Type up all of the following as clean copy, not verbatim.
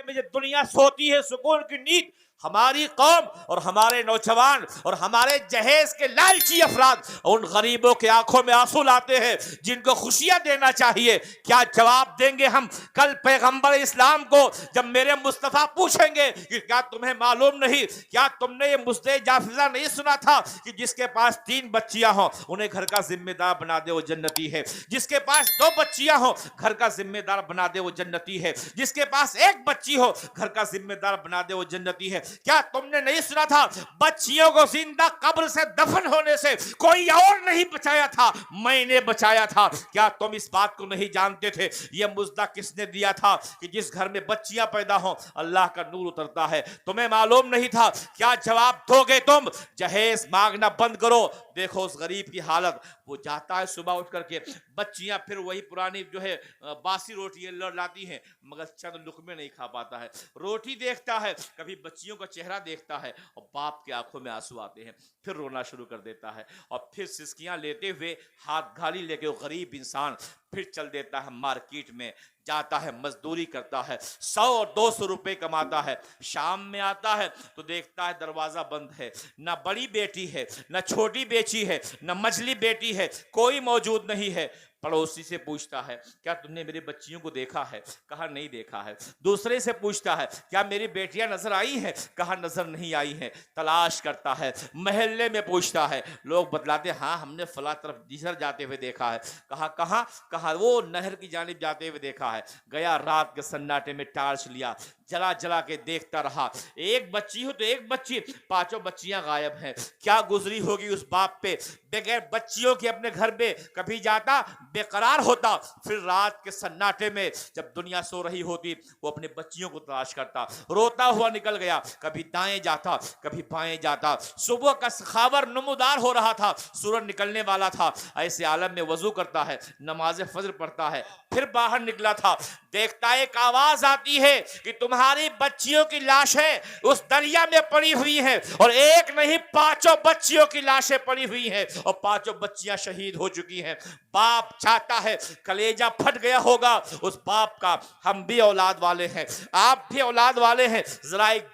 میں جب دنیا سوتی ہے سکون کی نیند، ہماری قوم اور ہمارے نوجوان اور ہمارے جہیز کے لالچی افراد ان غریبوں کے آنکھوں میں آنسو لاتے ہیں جن کو خوشیاں دینا چاہیے. کیا جواب دیں گے ہم کل پیغمبر اسلام کو جب میرے مصطفیٰ پوچھیں گے کہ کیا تمہیں معلوم نہیں، کیا تم نے یہ مصدع جافظہ نہیں سنا تھا کہ جس کے پاس 3 بچیاں ہوں انہیں گھر کا ذمہ دار بنا دے وہ جنتی ہے، جس کے پاس 2 بچیاں ہوں گھر کا ذمہ دار بنا دے وہ جنتی ہے، جس کے پاس 1 بچی ہو گھر کا ذمہ دار بنا دے وہ جنتی ہے. کیا تم نے نہیں سنا تھا بچیوں کو زندہ قبر سے دفن ہونے سے کوئی اور نہیں بچایا تھا، میں نے بچایا تھا؟ کیا تم اس بات کو نہیں جانتے تھے یہ مژدہ کس نے دیا تھا کہ جس گھر میں بچیاں پیدا ہوں اللہ کا نور اترتا ہے؟ تمہیں معلوم نہیں تھا؟ کیا جواب دو گے تم؟ جہیز مانگنا بند کرو. دیکھو اس غریب کی حالت، وہ جاتا ہے صبح اٹھ کر کے، بچیاں پھر وہی پرانی جو ہے باسی روٹی لاتی ہیں مگر چند لقمے نہیں کھا پاتا ہے. روٹی دیکھتا ہے، کبھی بچیوں کا چہرہ دیکھتا ہے اور باپ کے آنکھوں میں آنسو آتے ہیں، پھر رونا شروع کر دیتا ہے اور پھر سسکیاں لیتے ہوئے ہاتھ گھالی لے کے وہ غریب انسان پھر چل دیتا ہے مارکیٹ میں، جاتا ہے مزدوری کرتا ہے، 100 اور 200 روپے کماتا ہے. شام میں آتا ہے تو دیکھتا ہے دروازہ بند ہے، نہ بڑی بیٹی ہے نہ چھوٹی بیٹی ہے نہ مجلی بیٹی ہے، کوئی موجود نہیں ہے. پڑوسی سے پوچھتا ہے کیا تم نے میری بچیوں کو دیکھا ہے؟ کہا نہیں دیکھا ہے. دوسرے سے پوچھتا ہے کیا میری بیٹیاں نظر آئی ہیں؟ کہا نظر نہیں آئی ہیں. تلاش کرتا ہے، محلے میں پوچھتا ہے، لوگ بتلاتے ہاں ہم نے فلاں طرف جسر جاتے ہوئے دیکھا ہے. کہا کہاں؟ کہا وہ نہر کی جانب جاتے ہوئے دیکھا ہے. گیا رات کے سناٹے میں ٹارچ لیا، جلا جلا کے دیکھتا رہا. 1 بچی ہو تو 1 بچی، 5 بچیاں غائب ہیں. کیا گزری ہوگی اس باپ پہ؟ بغیر بچیوں کے اپنے گھر میں کبھی جاتا بے قرار ہوتا، پھر رات کے سناٹے میں جب دنیا سو رہی ہوتی وہ اپنے بچیوں کو تلاش کرتا، روتا ہوا نکل گیا، کبھی دائیں جاتا کبھی بائیں جاتا. صبح کا سخاور نمودار ہو رہا تھا، سورج نکلنے والا تھا. ایسے عالم میں وضو کرتا ہے، نماز فجر پڑھتا ہے، پھر باہر نکلا تھا. دیکھتا ایک آواز آتی ہے کہ تمہاری بچیوں کی لاشیں اس دریا میں پڑی ہوئی ہیں، اور 1 نہیں 5 بچیوں کی لاشیں پڑی ہوئی ہیں اور 5 بچیاں شہید ہو چکی ہیں. باپ چاہتا ہے، کلیجہ پھٹ گیا ہوگا اس باپ کا. ہم بھی اولاد والے ہیں، آپ بھی اولاد والے ہیں. ذرا ایک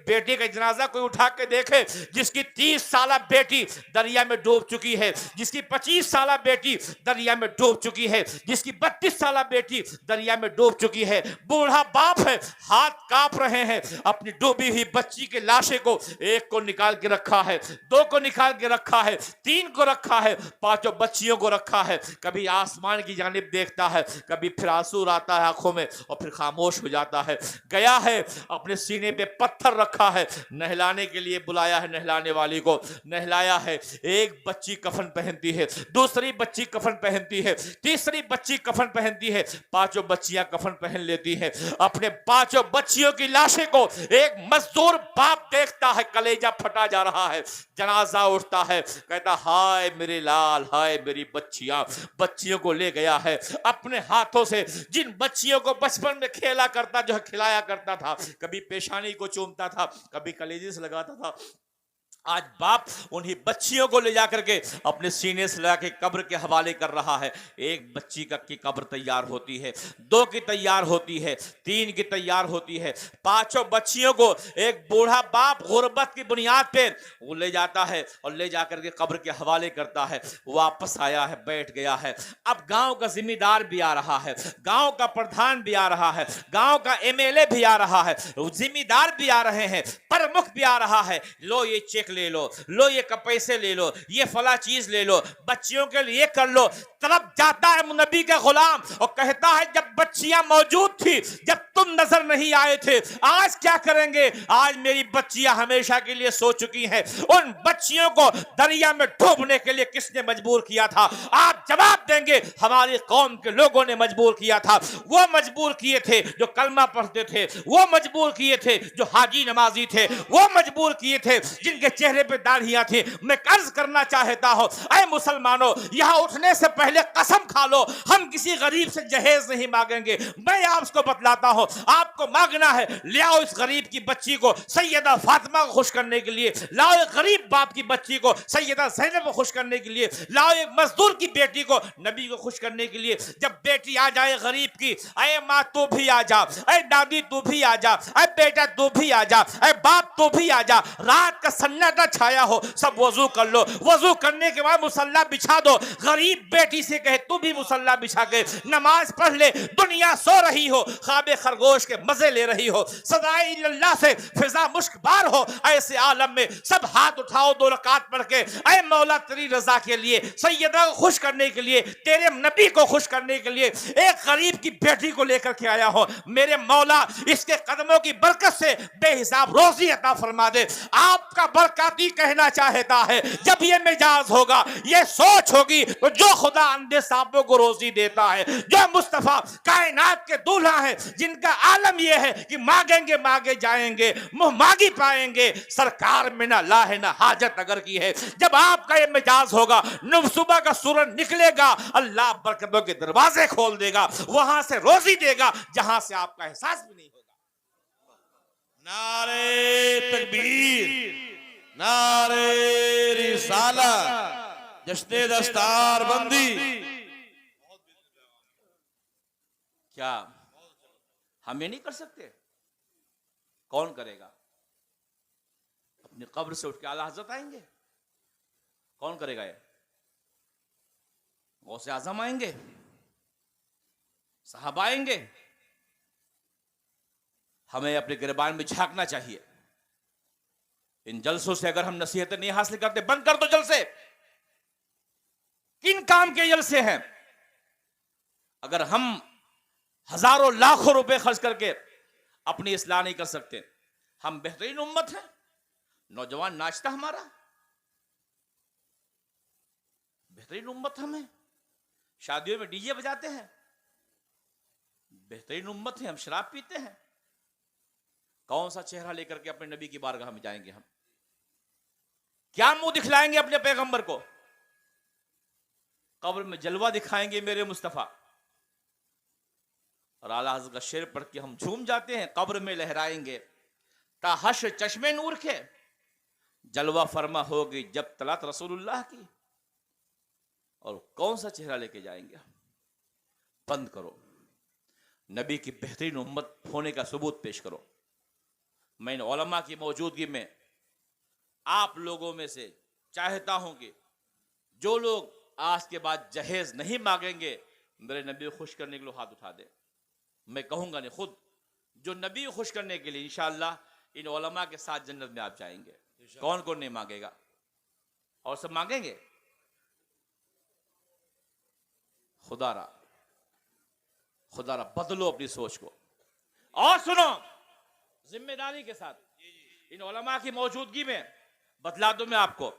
بیٹے کا جنازہ کوئی اٹھا کے دیکھے جس کی 30 سالہ بیٹی دریا میں ڈوب چکی ہے، جس کی 25 سالہ بیٹی دریا میں ڈوب چکی ہے، جس کی 32 سالہ بیٹی دریا میں ڈوب چکی ہے. بوڑھا باپ ہے، ہاتھ کانپ رہے ہیں. اپنی ڈوبی ہوئی بچی کے لاشے کو 1 کو نکال کے رکھا ہے، 2 کو نکال کے رکھا ہے، 3 کو رکھا ہے، 5 بچیوں کو رکھا ہے. کبھی آسمان کی جانب دیکھتا ہے، کبھی پھر آنسو آتا ہے آنکھوں میں اور پھر خاموش ہو جاتا ہے. گیا ہے اپنے سینے پہ پتھر رکھا ہے، نہلانے کے لیے بلایا ہے نہلانے والی کو، نہلایا ہے. 1 بچی کفن پہنتی ہے، دوسری بچی کفن پہنتی ہے، تیسری بچی کفن پہنتی ہے، 5 بچیاں کفن پہن لیتی ہیں. اپنے 5 بچیوں کی لاشیں کو ایک مزدور باپ دیکھتا ہے، کلیجہ پھٹا جا رہا ہے. جنازہ اٹھتا ہے، کہتا ہائے میرے لال، ہائے میری بچیاں. بچیوں کو لے گیا ہے اپنے ہاتھوں سے، جن بچیوں کو بچپن میں کھیلا کرتا جو کھلایا کرتا تھا، کبھی پیشانی کو چومتا تھا، کبھی کلیجے سے لگاتا تھا. آج باپ انہی بچیوں کو لے جا کر کے اپنے سینے سے لگا کے قبر کے حوالے کر رہا ہے. 1 بچی کی قبر تیار ہوتی ہے، 2 کی تیار ہوتی ہے، 3 کی تیار ہوتی ہے. 5 بچیوں کو ایک بوڑھا باپ غربت کی بنیاد پہ وہ لے جاتا ہے اور لے جا کر کے قبر کے حوالے کرتا ہے. واپس آیا ہے، بیٹھ گیا ہے. اب گاؤں کا ذمہ دار بھی آ رہا ہے، گاؤں کا پردھان بھی آ رہا ہے، گاؤں کا MLA بھی آ رہا ہے، ذمہ دار بھی آ رہے ہیں، پرمکھ بھی آ رہا ہے. لو یہ چیک لے لو، لو یہ پیسے لے لو، یہ فلاں چیز لے لو، بچیوں کے لیے کر لو. طرف جاتا ہے نبی کا غلام اور کہتا ہے جب بچیاں موجود تھی، جب تم نظر نہیں آئے تھے، آج کیا کریں گے؟ آج میری بچیاں ہمیشہ کے لیے سو چکی ہیں. ان بچیوں کو دریا میں ڈوبنے کے لیے کس نے مجبور کیا تھا؟ آپ جواب دیں گے ہماری قوم کے لوگوں نے مجبور کیا تھا. وہ مجبور کیے تھے جو کلمہ پڑھتے تھے، وہ مجبور کیے تھے جو حاجی نمازی تھے، وہ مجبور کیے تھے جن کے چہرے پہ داڑھیاں تھیں. میں عرض کرنا چاہتا ہوں اے مسلمانوں, یہاں اٹھنے سے پہلے قسم کھا لو ہم کسی غریب سے جہیز نہیں مانگیں گے. میں آپ کو بتلاتا ہوں, آپ کو مانگنا ہے لے آؤ اس غریب کی بچی کو سیدہ فاطمہ کو خوش کرنے کے لیے, لاؤ ایک غریب باپ کی بچی کو سیدہ زینب کو خوش کرنے کے لیے, لاؤ ایک مزدور کی بیٹی کو نبی کو خوش کرنے کے لیے. جب بیٹی آ جائے غریب کی, اے ماں تو بھی آ جا, اے دادی تو بھی آ جا, اے بیٹا تو بھی آ جا, اے باپ تو بھی آ جا. رات کا سناٹا چھایا ہو, سب وضو کر لو, وضو کرنے کے بعد مصلی بچھا دو. غریب بیٹی سے کہے تو بھی مصلی بچھا کے نماز پڑھ لے. دنیا سو رہی ہو, خواب خرگوش کے مزے لے رہی ہو, صدائے اللہ سے فضا مشک بار ہو, ایسے عالم میں سب ہاتھ اٹھاؤ 2 رکعت پڑھ کے, اے مولا تیری رضا کے لیے, سیدہ کو خوش کرنے کے لیے, تیرے نبی کو خوش کرنے کے لیے ایک غریب کی بیٹی کو لے کر کے آیا ہو. میرے مولا اس کے قدموں کی برکت سے بے حساب روزی عطا فرما دے. آپ کا برکاتی کہنا چاہتا ہے جب یہ مجاز ہوگا, یہ سوچ ہوگی, تو جو خدا اندھے سانپوں کو روزی دیتا ہے, جو مصطفیٰ کائنات کے دولہا ہیں, جن کا عالم یہ ہے کہ مانگیں گے مانگے جائیں گے, منہ مانگی پائیں گے, سرکار میں نہ لاہ نہ حاجت اگر کی ہے. جب آپ کا یہ مجاز ہوگا, صبح کا سورج نکلے گا, اللہ برکتوں کے دروازے کھول دے گا, وہاں سے روزی دے گا جہاں سے آپ کا احساس بھی نہیں ہوگا. نعرے تکبیر, نعرے رسالت, جشن دستار بندی. کیا ہم یہ نہیں کر سکتے؟ کون کرے گا؟ اپنی قبر سے اٹھ کے اعلیٰ حضرت آئیں گے. کون کرے گا؟ یہ غوث اعظم آئیں گے, صحابہ آئیں گے. ہمیں اپنے گریبان میں جھانکنا چاہیے. ان جلسوں سے اگر ہم نصیحتیں نہیں حاصل کرتے, بند کر دو جلسے. کن کام کے جلسے ہیں؟ اگر ہم ہزاروں لاکھوں روپے خرچ کر کے اپنی اصلاح نہیں کر سکتے. ہم بہترین امت ہیں, نوجوان ناچتا ہمارا, بہترین امت ہمیں, شادیوں میں ڈی جے بجاتے ہیں, بہترین امت ہے, ہم شراب پیتے ہیں. کون سا چہرہ لے کر کے اپنے نبی کی بارگاہ میں جائیں گے ہم؟ کیا منہ دکھلائیں گے اپنے پیغمبر کو؟ قبر میں جلوہ دکھائیں گے میرے مصطفیٰ, اور اعلیٰ حضرت کا شعر پڑھ کے ہم جھوم جاتے ہیں. قبر میں لہرائیں گے تا حشر چشمے نور کے, جلوہ فرما ہوگی جب طلعت رسول اللہ کی. اور کون سا چہرہ لے کے جائیں گے؟ بند کرو, نبی کی بہترین امت ہونے کا ثبوت پیش کرو. میں ان علماء کی موجودگی میں آپ لوگوں میں سے چاہتا ہوں کہ جو لوگ آج کے بعد جہیز نہیں مانگیں گے, میرے نبی کو خوش کرنے کے لیے ہاتھ اٹھا دیں. میں کہوں گا نہیں, خود جو نبی کو خوش کرنے کے لیے انشاءاللہ ان علماء کے ساتھ جنت میں آپ جائیں گے. کون کون نہیں مانگے گا؟ اور سب مانگیں گے. خدا را بدلو اپنی سوچ کو. اور سنو, ذمہ داری کے ساتھ ان علماء کی موجودگی میں بتلا دوں میں آپ کو,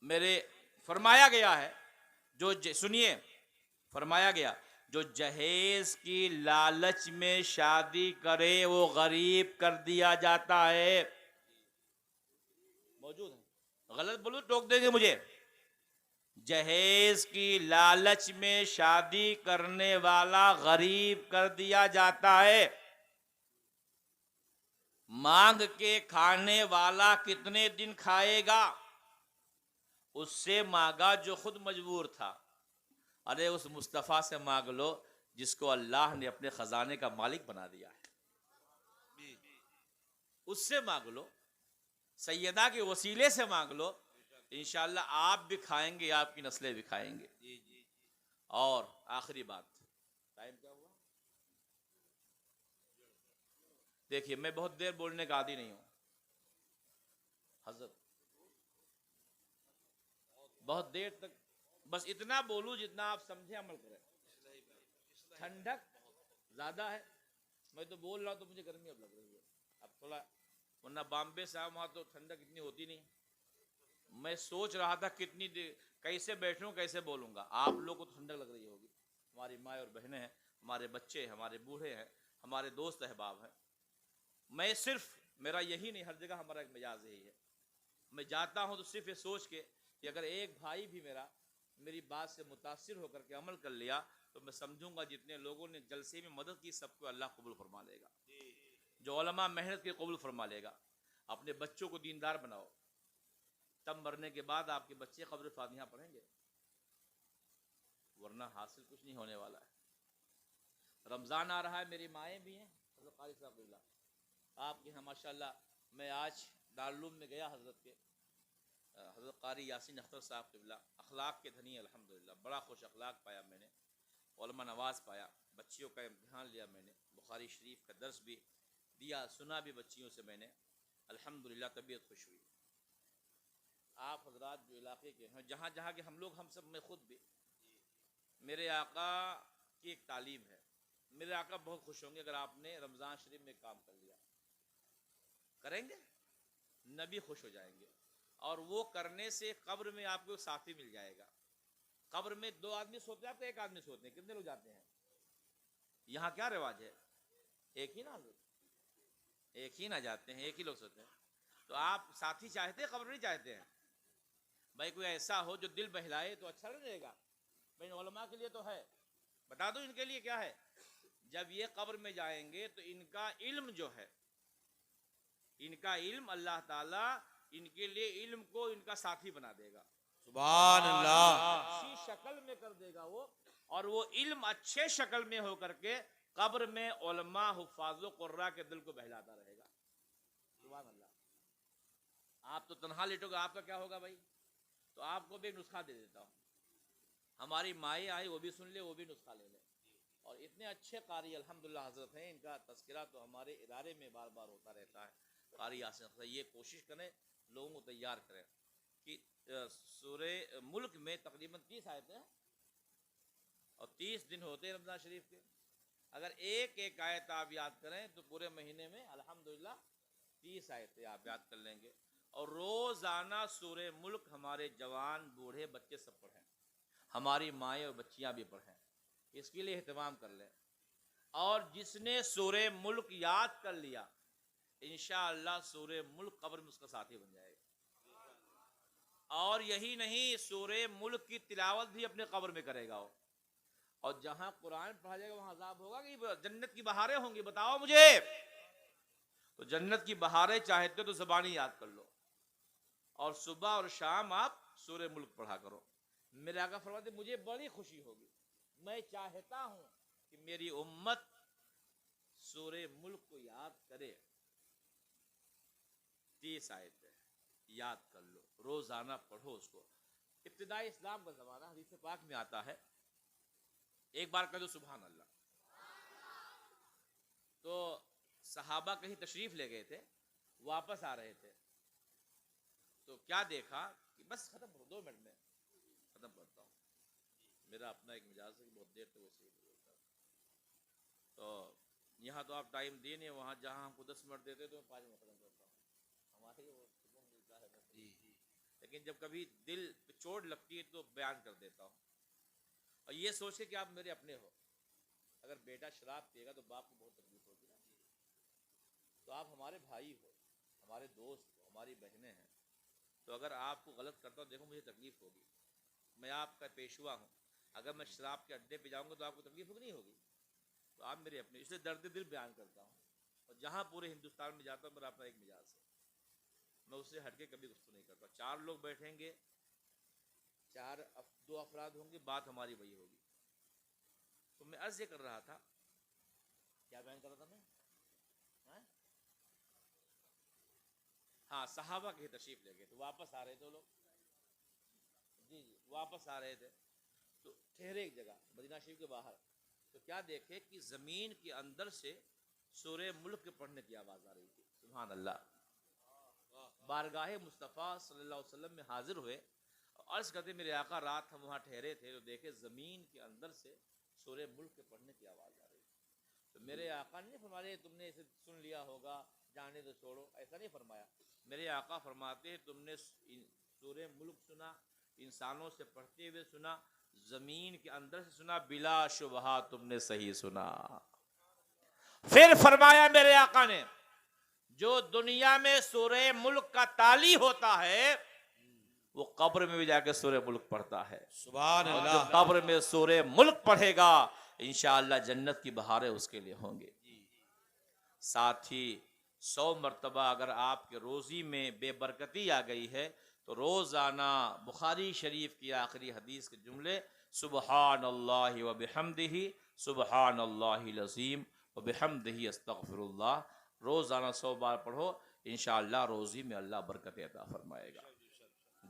میرے فرمایا گیا ہے, جو سنیے, فرمایا گیا جو جہیز کی لالچ میں شادی کرے وہ غریب کر دیا جاتا ہے. موجود ہے, غلط بولو ٹوک دیں گے مجھے. جہیز کی لالچ میں شادی کرنے والا غریب کر دیا جاتا ہے. مانگ کے کھانے والا کتنے دن کھائے گا؟ اس سے مانگا جو خود مجبور تھا. ارے اس مصطفیٰ سے مانگ لو جس کو اللہ نے اپنے خزانے کا مالک بنا دیا ہے. اس سے مانگ لو, سیدہ کے وسیلے سے مانگ لو, انشاءاللہ آپ بھی کھائیں گے, آپ کی نسلیں بھی کھائیں گے. اور آخری بات, ٹائم کیا ہوا؟ دیکھیے میں بہت دیر بولنے کا عادی نہیں ہوں حضرت, بہت دیر تک بس اتنا بولوں جتنا آپ سمجھے, عمل کریں. ٹھنڈک زیادہ ہے, میں تو بول رہا ہوں تو مجھے گرمی اب لگ رہی ہے. اب تھوڑا, ورنہ بامبے سے وہاں تو ٹھنڈک اتنی ہوتی نہیں. میں سوچ رہا تھا کتنی دیر کیسے بیٹھوں کیسے بولوں گا. آپ لوگ کو تو ٹھنڈک لگ رہی ہوگی, ہماری مائیں اور بہنیں ہیں, ہمارے بچے ہیں, ہمارے بوڑھے ہیں, ہمارے دوست احباب ہیں. میں صرف میرا یہی نہیں، ہر جگہ ہمارا ایک مزاج یہی ہے. میں جاتا ہوں تو صرف یہ سوچ کے کہ اگر ایک بھائی بھی میری بات سے متاثر ہو کر کے عمل کر لیا تو میں سمجھوں گا جتنے لوگوں نے جلسے میں مدد کی سب کو اللہ قبول فرما لے گا. جو علماء محنت کے قبول فرما لے گا. اپنے بچوں کو دیندار بناؤ، تب مرنے کے بعد آپ کے بچے قبر فاتحہ پڑھیں گے، ورنہ حاصل کچھ نہیں ہونے والا ہے. رمضان آ رہا ہے، میری مائیں بھی ہیں. حضرت قاری صاحب قبلہ آپ کے یہاں ماشاءاللہ، میں آج دارالعلوم میں گیا، حضرت قاری یاسین اختر صاحب قبلہ اخلاق کے دھنی الحمدللہ، بڑا خوش اخلاق پایا میں نے، علماء نواز پایا. بچیوں کا امتحان لیا میں نے، بخاری شریف کا درس بھی دیا، سنا بھی بچیوں سے میں نے، الحمدللہ طبیعت خوش ہوئی. آپ حضرات جو علاقے کے ہیں، جہاں جہاں کے ہم لوگ، ہم سب، میں خود بھی، میرے آقا کی ایک تعلیم ہے. میرے آقا بہت خوش ہوں گے اگر آپ نے رمضان شریف میں کام کر لیا. کریں گے؟ نبی خوش ہو جائیں گے. اور وہ کرنے سے قبر میں آپ کو ساتھی مل جائے گا. قبر میں 2 آدمی سوتے ہیں، آپ کو 1 آدمی سوتے ہیں. کتنے لوگ جاتے ہیں؟ یہاں کیا رواج ہے؟ ایک ہی نہ جاتے ہیں، ایک ہی لوگ سوتے ہیں. تو آپ ساتھی چاہتے ہیں، قبر نہیں چاہتے ہیں؟ بھائی کوئی ایسا ہو جو دل بہلائے تو اچھا نہیں رہے گا. بھائی علماء کے لیے تو ہے، بتا دو ان کے لیے کیا ہے. جب یہ قبر میں جائیں گے تو ان کا علم جو ہے، ان کا علم اللہ تعالیٰ ان کے لیے علم کو ان کا ساتھی بنا دے گا. سبحان اللہ. اچھی شکل میں کر دے گا وہ، اور وہ علم اچھے شکل میں ہو کر کے قبر میں علماء، حفاظ و قراء کے دل کو بہلاتا رہے گا. سبحان اللہ. آپ تو تنہا لیٹو گے، آپ کا کیا ہوگا بھائی؟ تو آپ کو بھی ایک نسخہ دے دیتا ہوں. ہماری مائیں آئی، وہ بھی سن لے، وہ بھی نسخہ لے لے. اور اتنے اچھے قاری الحمدللہ حضرت ہیں، ان کا تذکرہ تو ہمارے ادارے میں بار بار ہوتا رہتا ہے. قاری یاسین اختر، یہ کوشش کریں لوگوں کو تیار کریں کہ سورہ ملک میں تقریباً 30 آیتیں ہیں اور 30 دن ہوتے ہیں رمضان شریف کے. اگر ایک ایک آیت آپ یاد کریں تو پورے مہینے میں الحمدللہ 30 آیتیں آپ یاد کر لیں گے. اور روزانہ سورہ ملک ہمارے جوان، بوڑھے، بچے سب پڑھیں، ہماری مائیں اور بچیاں بھی پڑھیں. اس کے لیے اہتمام کر لیں. اور جس نے سورہ ملک یاد کر لیا، انشاءاللہ سورہ ملک قبر میں اس کا ساتھی بن جائے گا. اور یہی نہیں، سورہ ملک کی تلاوت بھی اپنے قبر میں کرے گا. اور جہاں قرآن پڑھا جائے گا وہاں عذاب ہوگا کہ جنت کی بہاریں ہوں گی؟ بتاؤ مجھے. تو جنت کی بہاریں چاہتے تو زبانی یاد کر لو، اور صبح اور شام آپ سورہ ملک پڑھا کرو. میرے آقا فرماتے مجھے بڑی خوشی ہوگی، میں چاہتا ہوں کہ میری امت سورہ ملک کو یاد کرے. 30 آیتیں یاد کر لو، روزانہ پڑھو اس کو. ابتدائی اسلام کا زمانہ، حدیث پاک میں آتا ہے، ایک بار کہہ دو سبحان اللہ. تو صحابہ کہیں تشریف لے گئے تھے، واپس آ رہے تھے، تو کیا دیکھا کہ بس ختم ہو، 2 منٹ میں ختم کرتا ہوں. میرا اپنا ایک مزاج ہے کہ بہت دیر تک ویسے ہی بولتا ہوں. تو یہاں تو آپ ٹائم دیں نہیں، وہاں جہاں ہم کو 10 منٹ دیتے تو میں 5 منٹ ختم کرتا ہوں. ہمارے وہ سکون ملتا ہے. لیکن جب کبھی دل پہ چوٹ لگتی ہے تو بیان کر دیتا ہوں. اور یہ سوچ کے کہ آپ میرے اپنے ہو. اگر بیٹا شراب پیے گا تو باپ کو بہت تکلیف ہوگی نا. تو آپ ہمارے بھائی ہو، ہمارے دوست ہو، ہماری بہنیں ہیں. تو اگر آپ کو غلط کرتا ہوں، دیکھو مجھے تکلیف ہوگی، میں آپ کا پیشوا ہوں. اگر میں شراب کے اڈے پہ جاؤں گا تو آپ کو تکلیف ہوگی نہیں ہوگی؟ تو آپ میرے اپنے، اس لیے درد دل بیان کرتا ہوں. اور جہاں پورے ہندوستان میں جاتا ہوں میرا اپنا ایک مزاج ہے، میں اس سے ہٹ کے کبھی گفتگو نہیں کرتا. 4 لوگ بیٹھیں گے، 2 افراد ہوں گے، بات ہماری وہی ہوگی. تو میں عرض یہ کر رہا تھا، کیا بیان کر رہا تھا میں؟ ہاں، صحابہ کے تشریف لے گئے تو واپس آ رہے تھے لوگ. جی واپس آ رہے تھے تو ٹھہرے ایک جگہ مدینہ شریف کے باہر. تو کیا دیکھے کہ زمین کے اندر سے سورہ ملک کے پڑھنے کی آواز آ رہی تھی. سبحان اللہ. بارگاہ مصطفیٰ صلی اللہ علیہ وسلم میں حاضر ہوئے اور عرض کرتے میرے آقا رات ہم وہاں ٹھہرے تھے تو دیکھے زمین کے اندر سے سورہ ملک کے پڑھنے کی آواز آ رہی تھی. تو میرے آقا نے فرمایا تم نے اسے سن لیا ہوگا، جانے تو چھوڑو، ایسا نہیں فرمایا. میرے آقا فرماتے تم نے سورہ ملک سنا، انسانوں سے پڑھتے ہوئے سنا، زمین کے اندر سے سنا، بلا شبہ تم نے صحیح سنا. پھر فرمایا میرے آقا نے جو دنیا میں سورہ ملک کا تالی ہوتا ہے وہ قبر میں بھی جا کے سورہ ملک پڑھتا ہے. سبحان جو اللہ. قبر میں سورہ ملک پڑھے گا انشاءاللہ جنت کی بہاریں اس کے لیے ہوں گے. ساتھ ہی 100 مرتبہ اگر آپ کے روزی میں بے برکتی آ گئی ہے تو روزانہ بخاری شریف کی آخری حدیث کے جملے سبحان اللہ و بحمدہ سبحان اللہ العظیم و بحمدہ استغفر اللہ روزانہ 100 بار پڑھو انشاءاللہ روزی میں اللہ برکت عطا فرمائے گا.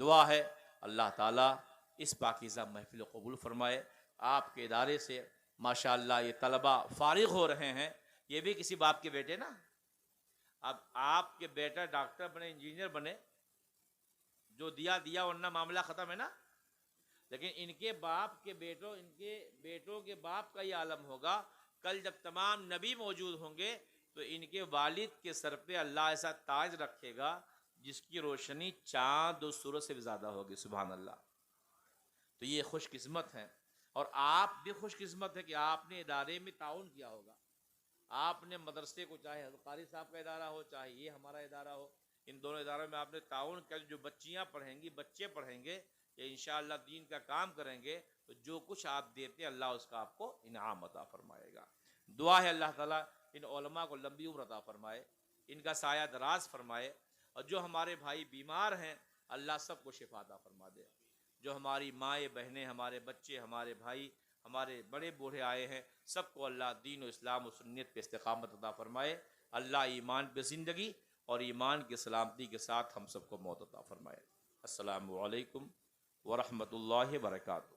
دعا ہے اللہ تعالیٰ اس پاکیزہ محفل قبول فرمائے. آپ کے ادارے سے ماشاءاللہ یہ طلبہ فارغ ہو رہے ہیں. یہ بھی کسی باپ کے بیٹے نا. اب آپ کے بیٹا ڈاکٹر بنے انجینئر بنے جو دیا ورنہ معاملہ ختم ہے نا. لیکن ان کے باپ کے بیٹوں ان کے بیٹوں کے باپ کا یہ عالم ہوگا. کل جب تمام نبی موجود ہوں گے تو ان کے والد کے سر پہ اللہ ایسا تاج رکھے گا جس کی روشنی چاند و سورج سے بھی زیادہ ہوگی. سبحان اللہ. تو یہ خوش قسمت ہیں اور آپ بھی خوش قسمت ہے کہ آپ نے ادارے میں تعاون کیا ہوگا. آپ نے مدرسے کو چاہے حضرت قاری صاحب کا ادارہ ہو چاہے یہ ہمارا ادارہ ہو ان دونوں اداروں میں آپ نے تعاون کیا. جو بچیاں پڑھیں گی بچے پڑھیں گے یہ انشاءاللہ دین کا کام کریں گے تو جو کچھ آپ دیتے ہیں اللہ اس کا آپ کو انعام عطا فرمائے گا. دعا ہے اللہ تعالیٰ ان علماء کو لمبی عمر عطا فرمائے ان کا سایہ دراز فرمائے اور جو ہمارے بھائی بیمار ہیں اللہ سب کو شفا عطا فرما دے. جو ہماری مائیں بہنیں ہمارے بچے ہمارے بھائی ہمارے بڑے بوڑھے آئے ہیں سب کو اللہ دین و اسلام و سنت پہ استقامت عطا فرمائے. اللہ ایمان پہ زندگی اور ایمان کی سلامتی کے ساتھ ہم سب کو موت عطا فرمائے. السلام علیکم ورحمۃ اللہ وبرکاتہ.